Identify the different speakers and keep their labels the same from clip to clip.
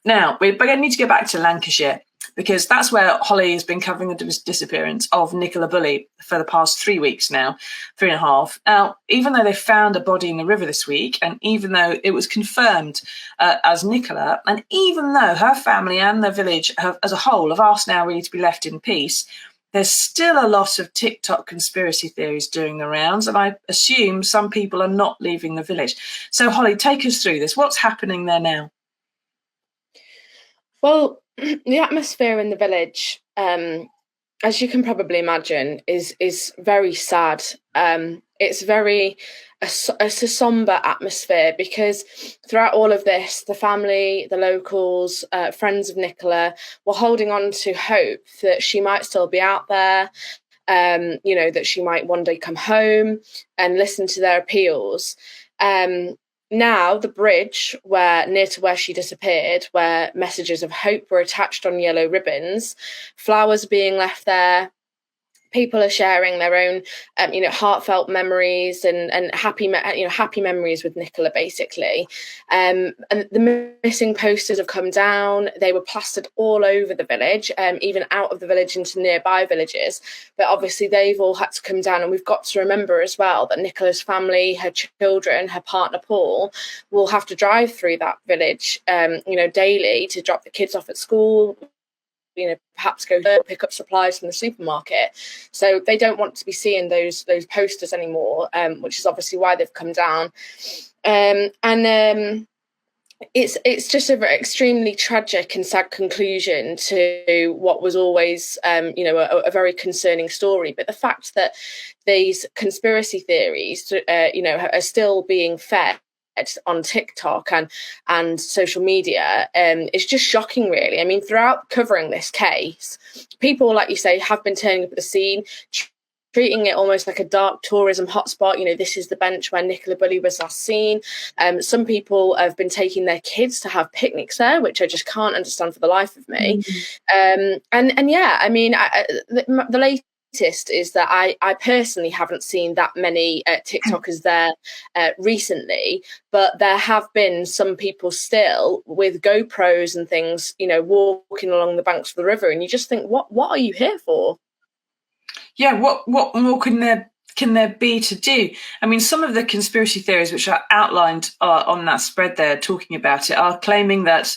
Speaker 1: Now, we're going to need to go back to Lancashire, because that's where Holly has been covering the disappearance of Nicola Bulley for the past 3 weeks now, 3.5. Now, even though they found a body in the river this week, and even though it was confirmed as Nicola, and even though her family and the village as a whole have asked now really to be left in peace, there's still a lot of TikTok conspiracy theories doing the rounds, and I assume some people are not leaving the village. So, Holly, take us through this. What's happening there now?
Speaker 2: Well, the atmosphere in the village, as you can probably imagine, is very sad. It's a somber atmosphere, because throughout all of this, the family, the locals, friends of Nicola were holding on to hope that she might still be out there, that she might one day come home and listen to their appeals. Now, the bridge near to where she disappeared, where messages of hope were attached on yellow ribbons, flowers being left there, people are sharing their own, heartfelt memories and happy memories with Nicola, basically. And the missing posters have come down. They were plastered all over the village, even out of the village into nearby villages. But obviously, they've all had to come down. And we've got to remember as well that Nicola's family, her children, her partner Paul, will have to drive through that village, daily to drop the kids off at school. Perhaps go pick up supplies from the supermarket. So they don't want to be seeing those posters anymore, which is obviously why they've come down. It's just an extremely tragic and sad conclusion to what was always, a very concerning story. But the fact that these conspiracy theories, are still being fed on TikTok and social media is just shocking, really. I mean, throughout covering this case, people, like you say, have been turning up at the scene, treating it almost like a dark tourism hotspot. This is the bench where Nicola Bulley was last seen. Some people have been taking their kids to have picnics there, which I just can't understand for the life of me. The latest is that I personally haven't seen that many TikTokers there recently, but there have been some people still with GoPros and things, walking along the banks of the river, and you just think, what are you here for?
Speaker 1: Yeah, what more can there be to do? I mean, some of the conspiracy theories which are outlined on that spread there talking about it are claiming that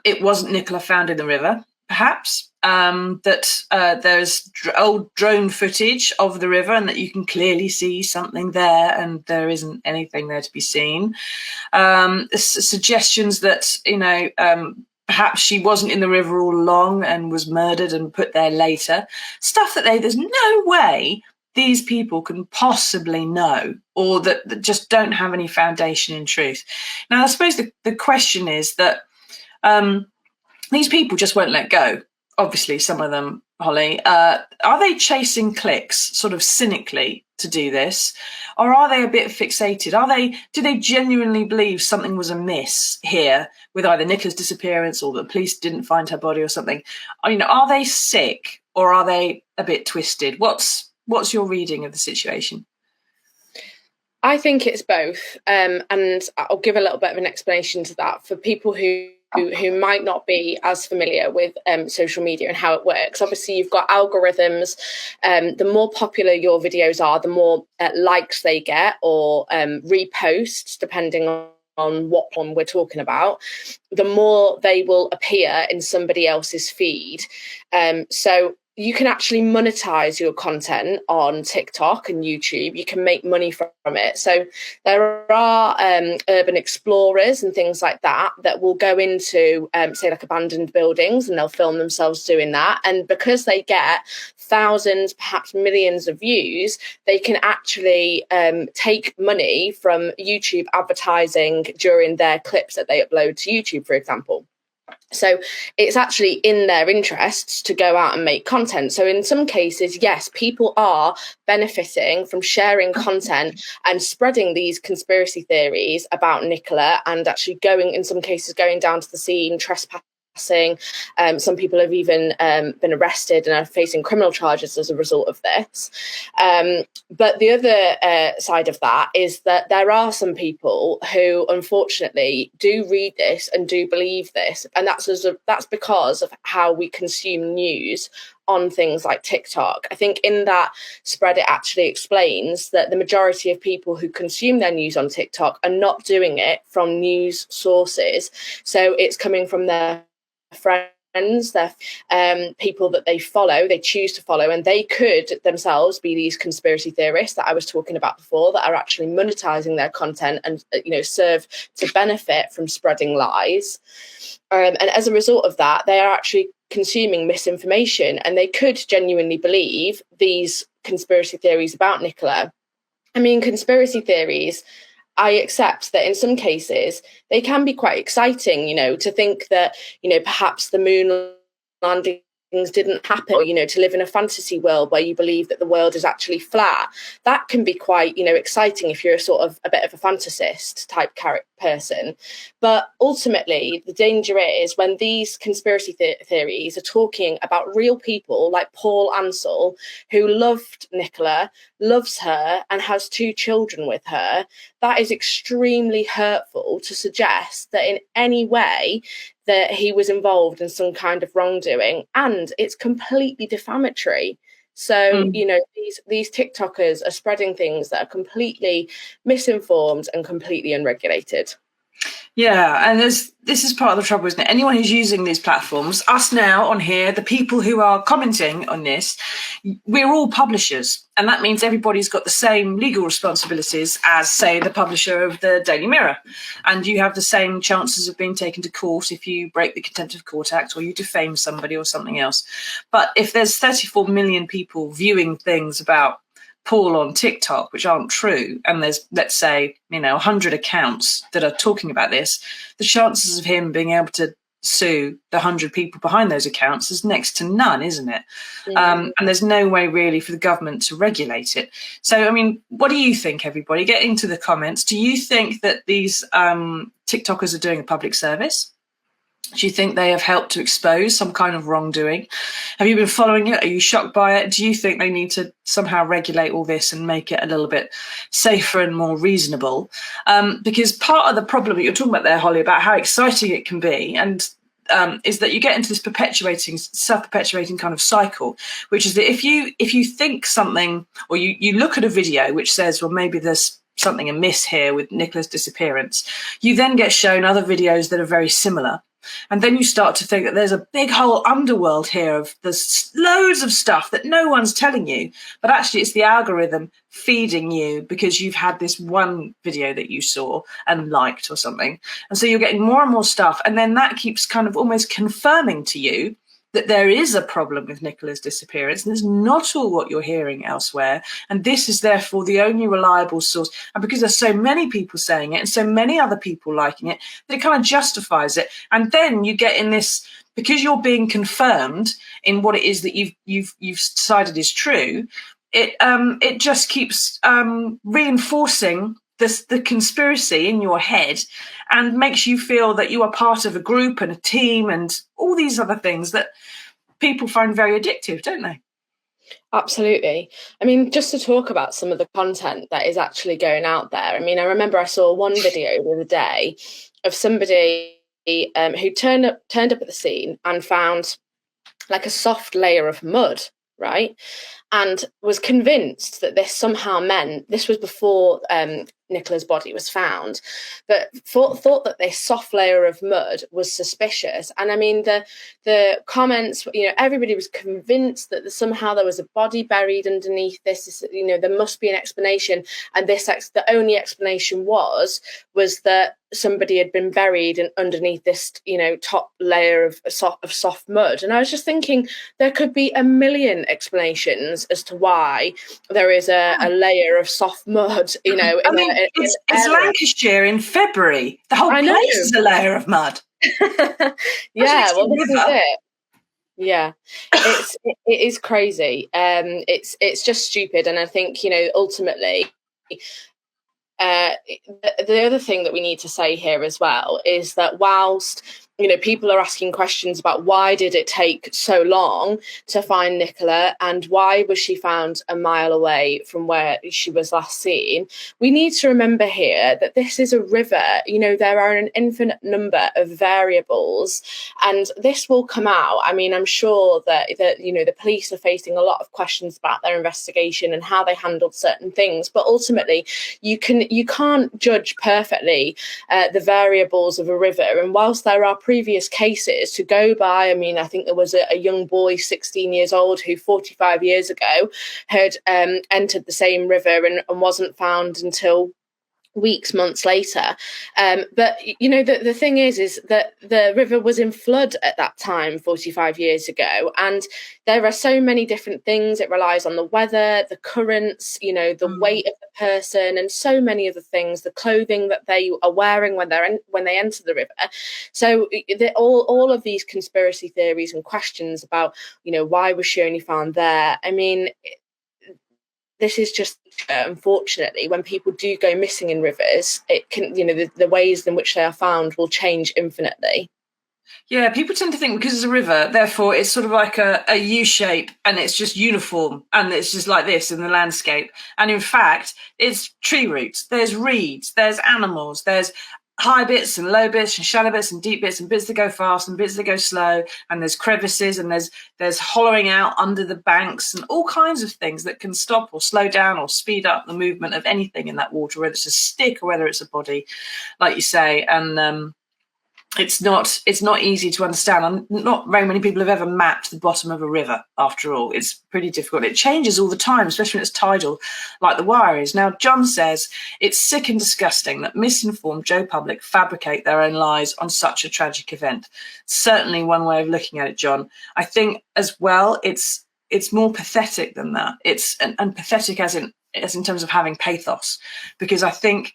Speaker 1: it wasn't Nicola found in the river, perhaps. That there's old drone footage of the river and that you can clearly see something there, and there isn't anything there to be seen. Suggestions that, perhaps she wasn't in the river all along and was murdered and put there later. Stuff that there's no way these people can possibly know, or that just don't have any foundation in truth. Now, I suppose the question is that these people just won't let go. Obviously, some of them, Holly, are they chasing clicks sort of cynically to do this? Or are they a bit fixated? Do they genuinely believe something was amiss here with either Nicola's disappearance or the police didn't find her body or something? Are they sick or are they a bit twisted? What's your reading of the situation?
Speaker 2: I think it's both. And I'll give a little bit of an explanation to that for people who might not be as familiar with social media and how it works. Obviously, you've got algorithms. The more popular your videos are, the more likes they get, or reposts, depending on what one we're talking about, the more they will appear in somebody else's feed. So you can actually monetize your content on TikTok and YouTube. You can make money from it. So there are urban explorers and things like that will go into, say, like abandoned buildings, and they'll film themselves doing that. And because they get thousands, perhaps millions of views, they can actually take money from YouTube advertising during their clips that they upload to YouTube, for example. So it's actually in their interests to go out and make content. So in some cases, yes, people are benefiting from sharing content and spreading these conspiracy theories about Nicola, and actually in some cases, going down to the scene, trespassing Some people have even been arrested and are facing criminal charges as a result of this. But the other side of that is that there are some people who, unfortunately, do read this and do believe this, and that's because of how we consume news on things like TikTok. I think in that spread, it actually explains that the majority of people who consume their news on TikTok are not doing it from news sources. So it's coming from their friends, their people that they follow, they choose to follow, and they could themselves be these conspiracy theorists that I was talking about before, that are actually monetizing their content and serve to benefit from spreading lies. And as a result of that, they are actually consuming misinformation, and they could genuinely believe these conspiracy theories about Nicola. I mean, conspiracy theories, I accept that in some cases they can be quite exciting, to think that, perhaps the moon landing didn't happen, or, to live in a fantasy world where you believe that the world is actually flat. That can be quite, exciting if you're a bit of a fantasist type person. But ultimately, the danger is when these conspiracy theories are talking about real people like Paul Ansell, who loved Nicola, loves her, and has 2 children with her. That is extremely hurtful to suggest that in any way that he was involved in some kind of wrongdoing, and it's completely defamatory. So, these TikTokers are spreading things that are completely misinformed and completely unregulated.
Speaker 1: Yeah, and this is part of the trouble, isn't it? Anyone who's using these platforms, us now on here, the people who are commenting on this, we're all publishers. And that means everybody's got the same legal responsibilities as, say, the publisher of the Daily Mirror. And you have the same chances of being taken to court if you break the Contempt of Court Act or you defame somebody or something else. But if there's 34 million people viewing things about Paul on TikTok, which aren't true, and there's, let's say, 100 accounts that are talking about this, the chances of him being able to sue the 100 people behind those accounts is next to none, isn't it? And there's no way really for the government to regulate it. So, I mean, what do you think, everybody? Get into the comments. Do you think that these TikTokers are doing a public service? Do you think they have helped to expose some kind of wrongdoing? Have you been following it? Are you shocked by it? Do you think they need to somehow regulate all this and make it a little bit safer and more reasonable? Because part of the problem that you're talking about there, Holly, about how exciting it can be, and is that you get into this self-perpetuating kind of cycle, which is that if you think something, or you look at a video which says, well, maybe there's something amiss here with Nicola's disappearance, you then get shown other videos that are very similar. And then you start to think that there's a big whole underworld here of there's loads of stuff that no one's telling you, but actually it's the algorithm feeding you because you've had this one video that you saw and liked or something. And so you're getting more and more stuff. And then that keeps kind of almost confirming to you that there is a problem with Nicola's disappearance, and it's not all what you're hearing elsewhere. And this is therefore the only reliable source. And because there's so many people saying it and so many other people liking it, that it kind of justifies it. And then you get in this, because you're being confirmed in what it is that you've decided is true, it just keeps reinforcing the conspiracy in your head and makes you feel that you are part of a group and a team and all these other things that people find very addictive, don't they?
Speaker 2: Absolutely. I mean, just to talk about some of the content that is actually going out there. I mean, I remember I saw one video the other day of somebody who turned up at the scene and found like a soft layer of mud, right? And was convinced that this somehow meant, this was before Nicola's body was found, but thought that this soft layer of mud was suspicious. And I mean, the comments, everybody was convinced that somehow there was a body buried underneath this, there must be an explanation. And the only explanation was that somebody had been buried underneath this, top layer of soft mud. And I was just thinking there could be a million explanations as to why there is a layer of soft mud,
Speaker 1: it's Lancashire in February. The whole place is a layer of mud.
Speaker 2: Yeah, well, this is it. Yeah, it is crazy. It's just stupid, and I think ultimately, the other thing that we need to say here as well is that whilst people are asking questions about why did it take so long to find Nicola, and why was she found a mile away from where she was last seen. We need to remember here that this is a river. There are an infinite number of variables, and this will come out. I mean, I'm sure that the police are facing a lot of questions about their investigation and how they handled certain things, but ultimately you can't judge perfectly the variables of a river. And whilst there are previous cases to go by, I mean, I think there was a young boy, 16 years old, who 45 years ago had entered the same river and wasn't found until months later. But the thing is that the river was in flood at that time 45 years ago, and there are so many different things. It relies on the weather, the currents, the weight of the person, and so many other things, the clothing that they are wearing when they enter the river. So all of these conspiracy theories and questions about why was she only found there, I mean, this is just, unfortunately, when people do go missing in rivers, it can, the ways in which they are found will change infinitely.
Speaker 1: Yeah, people tend to think because it's a river, therefore it's sort of like a U shape and it's just uniform and it's just like this in the landscape. And in fact, it's tree roots, there's reeds, there's animals, there's high bits and low bits and shallow bits and deep bits and bits that go fast and bits that go slow, and there's crevices and there's hollowing out under the banks and all kinds of things that can stop or slow down or speed up the movement of anything in that water, whether it's a stick or whether it's a body, like you say. And it's not easy to understand. And not very many people have ever mapped the bottom of a river, after all. It's pretty difficult. It changes all the time, especially when it's tidal, like the Wire is. Now, John says it's sick and disgusting that misinformed Joe public fabricate their own lies on such a tragic event. Certainly one way of looking at it, John. I think as well, it's more pathetic than that. It's and pathetic as in terms of having pathos, because I think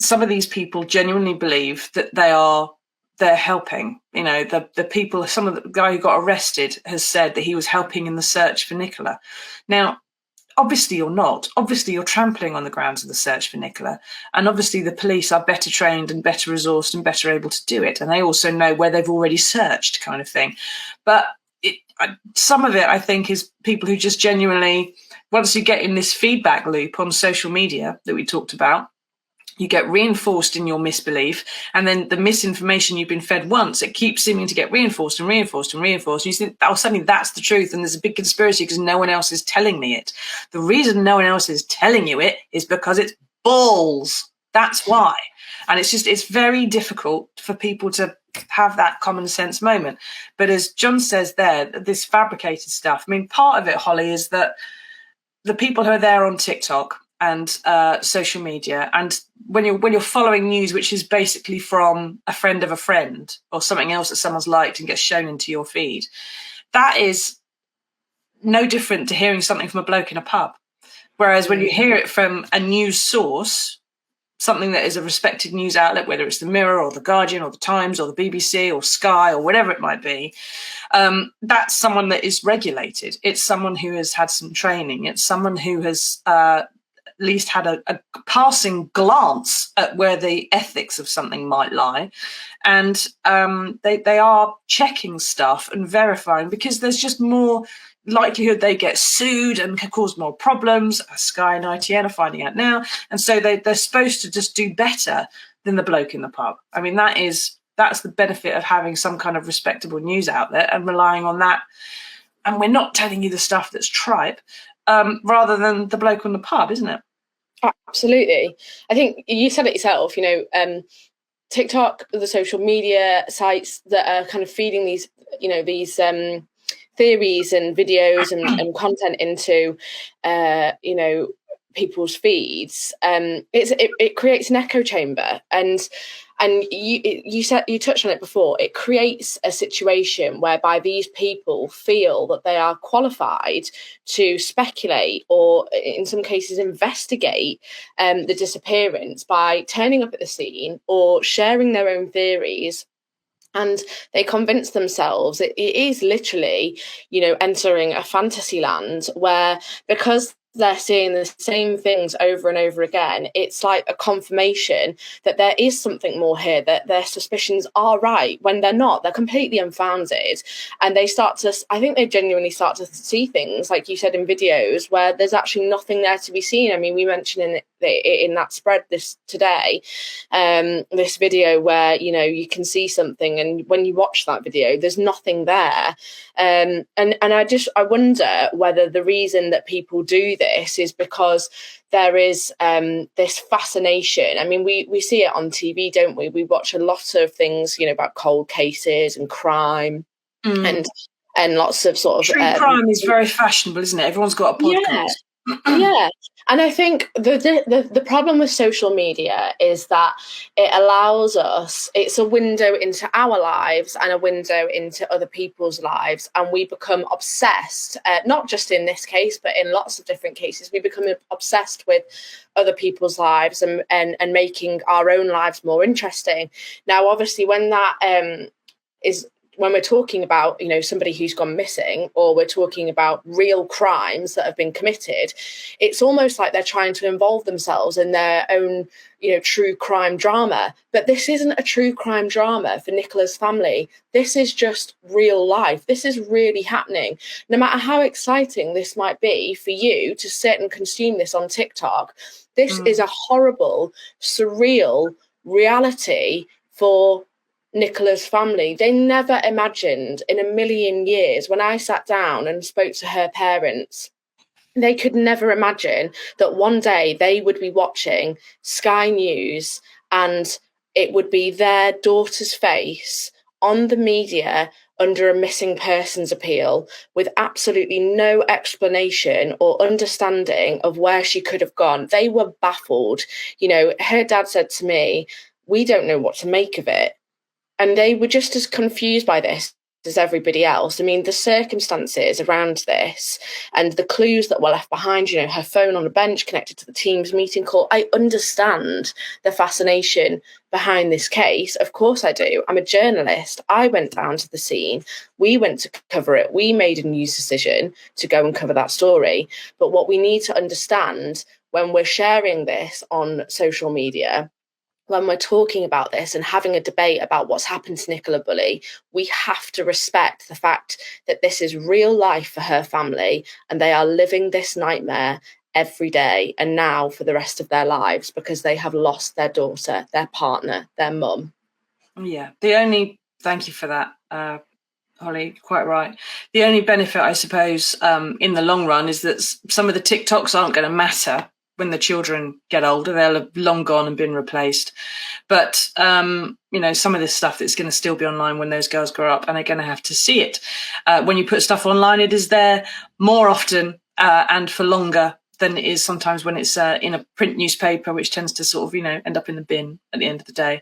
Speaker 1: some of these people genuinely believe that they're helping. The people, some of the guy who got arrested has said that he was helping in the search for Nicola. Now, obviously you're not. Obviously you're trampling on the grounds of the search for Nicola. And obviously the police are better trained and better resourced and better able to do it. And they also know where they've already searched, kind of thing. But some of it, I think, is people who just genuinely, once you get in this feedback loop on social media that we talked about, you get reinforced in your misbelief, and then the misinformation you've been fed once, it keeps seeming to get reinforced and reinforced and reinforced. And you think, oh, suddenly that's the truth, and there's a big conspiracy because no one else is telling me it. The reason no one else is telling you it is because it's balls. That's why. And it's very difficult for people to have that common sense moment. But as John says there, this fabricated stuff, I mean, part of it, Holly, is that the people who are there on TikTok and social media, and when you're following news which is basically from a friend of a friend or something else that someone's liked and gets shown into your feed, that is no different to hearing something from a bloke in a pub. Whereas when you hear it from a news source, something that is a respected news outlet, whether it's the Mirror or the Guardian or the Times or the BBC or Sky or whatever it might be, that's someone that is regulated. It's someone who has had some training. It's someone who has at least had a passing glance at where the ethics of something might lie. And they are checking stuff and verifying, because there's just more likelihood they get sued and can cause more problems. Sky and ITN are finding out now. And so they're supposed to just do better than the bloke in the pub. I mean, that's the benefit of having some kind of respectable news outlet and relying on that. And we're not telling you the stuff that's tripe, rather than the bloke in the pub, isn't it?
Speaker 2: Absolutely. I think you said it yourself, TikTok, the social media sites that are kind of feeding these theories and videos and content into, people's feeds. It creates an echo chamber, and you touched on it before. It creates a situation whereby these people feel that they are qualified to speculate, or in some cases investigate, the disappearance by turning up at the scene or sharing their own theories. And they convince themselves it is literally, entering a fantasy land where, because they're seeing the same things over and over again, it's like a confirmation that there is something more here, that their suspicions are right when they're not. They're completely unfounded. And they start to, I think they genuinely start to see things, like you said, in videos where there's actually nothing there to be seen. I mean, we mentioned in that spread this today, this video where, you know, you can see something, and when you watch that video, there's nothing there. And I wonder whether the reason that people do this is because there is this fascination. I mean, we see it on TV, don't we? We watch a lot of things, you know, about cold cases and crime, and lots of sort of
Speaker 1: true crime is very fashionable, isn't it? Everyone's got a podcast.
Speaker 2: Yeah. And I think the problem with social media is that it allows us, it's a window into our lives and a window into other people's lives. And we become obsessed, not just in this case, but in lots of different cases, we become obsessed with other people's lives and making our own lives more interesting. Now, obviously, when that when we're talking about, you know, somebody who's gone missing, or we're talking about real crimes that have been committed, it's almost like they're trying to involve themselves in their own, you know, true crime drama. But this isn't a true crime drama for Nicola's family. This is just real life. This is really happening. No matter how exciting this might be for you to sit and consume this on TikTok, this is a horrible, surreal reality for Nicola's family. They never imagined in a million years, when I sat down and spoke to her parents, they could never imagine that one day they would be watching Sky News and it would be their daughter's face on the media under a missing persons appeal, with absolutely no explanation or understanding of where she could have gone. They were baffled. You know, her dad said to me, "We don't know what to make of it." And they were just as confused by this as everybody else. I mean, the circumstances around this and the clues that were left behind, you know, her phone on a bench connected to the Teams meeting call. I understand the fascination behind this case. Of course I do. I'm a journalist. I went down to the scene. We went to cover it. We made a news decision to go and cover that story. But what we need to understand when we're sharing this on social media, when we're talking about this and having a debate about what's happened to Nicola Bulley, we have to respect the fact that this is real life for her family, and they are living this nightmare every day and now for the rest of their lives, because they have lost their daughter, their partner, their mum.
Speaker 1: Yeah, thank you for that, Holly, quite right. The only benefit, I suppose, in the long run is that some of the TikToks aren't going to matter when the children get older. They'll have long gone and been replaced. But, you know, some of this stuff that's going to still be online when those girls grow up, and they're going to have to see it. When you put stuff online, it is there more often and for longer than it is sometimes when it's in a print newspaper, which tends to sort of, you know, end up in the bin at the end of the day.